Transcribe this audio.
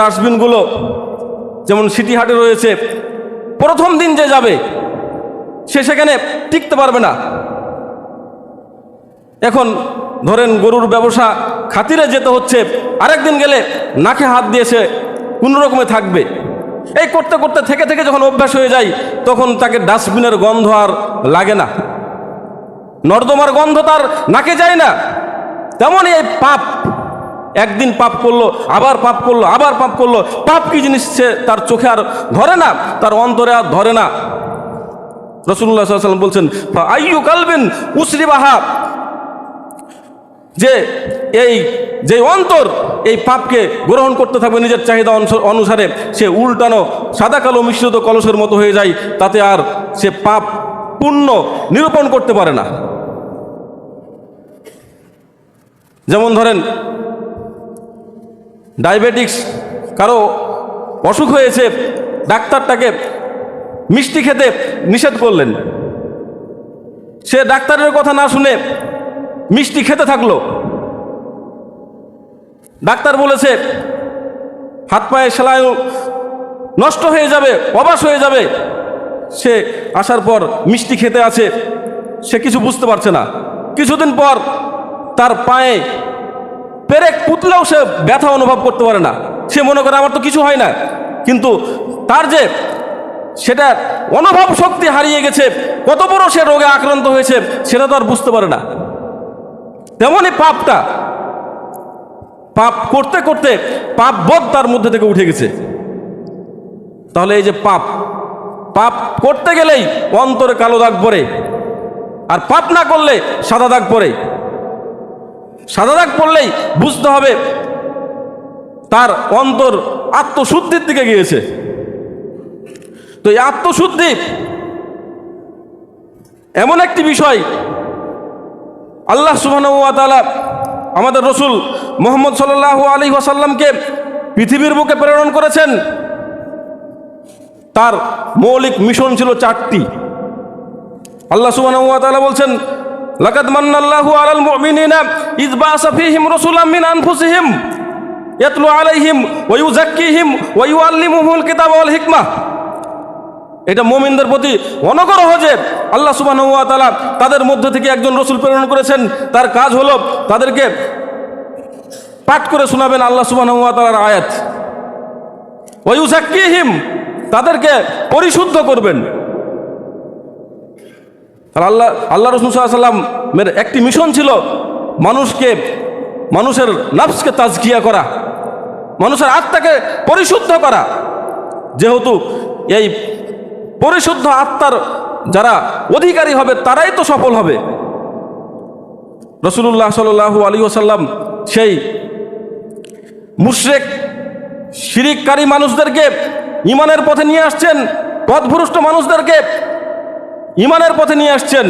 ডাস্টবিনগুলো যেমন সিটি হাটে রয়েছে, প্রথম দিন যে যাবে সে সেখানে টিকতে পারবে না। এখন ধরেন গরুর ব্যবসা খাতিরে যেতে হচ্ছে, আরেকদিন গেলে নাকে হাত দিয়ে সে কোনো রকমে থাকবে। এই করতে করতে থেকে থেকে যখন অভ্যাস হয়ে যায়, তখন তাকে ডাস্টবিনের গন্ধ আর লাগে না, নর্দমার গন্ধ তার নাকে যায় না। তেমনই এই পাপ, একদিন পাপ করলো, আবার পাপ করলো, আবার পাপ করলো, পাপ কি জিনিস সে তার চোখে আর ধরে না, তার অন্তরে আর ধরে না। রাসূলুল্লাহ সাল্লাল্লাহু আলাইহি ওয়াসাল্লাম বলছেন, আইয়ু কালবিন উসরিবাহা, যে অন্তর এই পাপকে গ্রহণ করতে থাকবে নিজের চাহিদা অনুসারে, সে উল্টানো সাদা কালো মিশ্রিত কলসের মতো হয়ে যায়, তাতে আর সে পাপ পুণ্য নিরূপণ করতে পারে না। যেমন ধরেন ডায়াবেটিক্স, কারো অসুখ হয়েছে, ডাক্তারটাকে মিষ্টি খেতে নিষেধ করলেন, সে ডাক্তারের কথা না শুনে মিষ্টি খেতে থাকলো। ডাক্তার বলেছে হাত পায়ে সেলাই নষ্ট হয়ে যাবে, অবাস হয়ে যাবে। সে আসার পর মিষ্টি খেতে আছে, সে কিছু বুঝতে পারছে না। কিছুদিন পর তার পায়ে পেরেক পুতলেও সে ব্যথা অনুভব করতে পারে না। সে মনে করে আমার তো কিছু হয় না, কিন্তু তার যে সেটা অনুভব শক্তি হারিয়ে গেছে, কত বড় সে রোগে আক্রান্ত হয়েছে সেটা তো আর বুঝতে পারে না। তেমনই পাপটা, পাপ করতে করতে পাপ বোধ তার মধ্যে থেকে উঠে গেছে। তাহলে এই যে পাপ, পাপ করতে গেলেই অন্তরে কালো দাগ পড়ে, আর পাপ না করলে সাদা দাগ পড়ে। সাদা দাগ পড়লেই বুঝতে হবে তার অন্তর আত্মশুদ্ধির দিকে গিয়েছে। তো এই আত্মশুদ্ধি এমন একটি বিষয়, আল্লাহ সুবহানাহু ওয়া তাআলা আমাদের রসুল মুহাম্মদ সাল্লাল্লাহু আলাইহি ওয়াসাল্লামকে পৃথিবীর বুকে প্রেরণ করেছেন। তার মৌলিক মিশন ছিল 4টি। আল্লাহ সুবহানাহু ওয়া তাআলা বলছেন, লাকাদ মান্নাল্লাহু আলাল মুমিনিনা ইয বাআসা ফীহিম রাসূলাম মিন আনফুসিহিম ইয়াতলু আলাইহিম ওয়া ইউযাক্কিহিম ওয়া ইউআল্লিমুহুমুল কিতাবা ওয়াল হিকমাহ। এটা মুমিনদের প্রতি অনুগ্রহ যে আল্লাহ সুবহানাহু ওয়া তাআলা তাদের মধ্য থেকে একজন রসুল প্রেরণ করেছেন, তার কাজ হলো তাদেরকে পাঠ করে শোনাবেন আল্লাহ সুবহানাহু ওয়া তাআলার আয়াত। ওয়া ইউযাক্কিহিম, তাদেরকে পরিশুদ্ধ করবেন। আর আল্লাহ রাসূল সাল্লাল্লাহু আলাইহি ওয়াসাল্লামের একটি মিশন ছিল মানুষের নফসকে তাজকিয়া করা, মানুষের আত্মাকে পরিশুদ্ধ করা। যেহেতু এই পরিশুদ্ধ আত্মার যারা অধিকারী হবে তারাই তো সফল হবে। রাসূলুল্লাহ সাল্লাল্লাহু আলাইহি ওয়াসাল্লাম সেই মুশরিক শিরিককারী মানুষদেরকে ইমানের পথে নিয়ে আসছেন, পথভ্রষ্ট মানুষদেরকে ইমানের পথে নিয়ে আসছেন।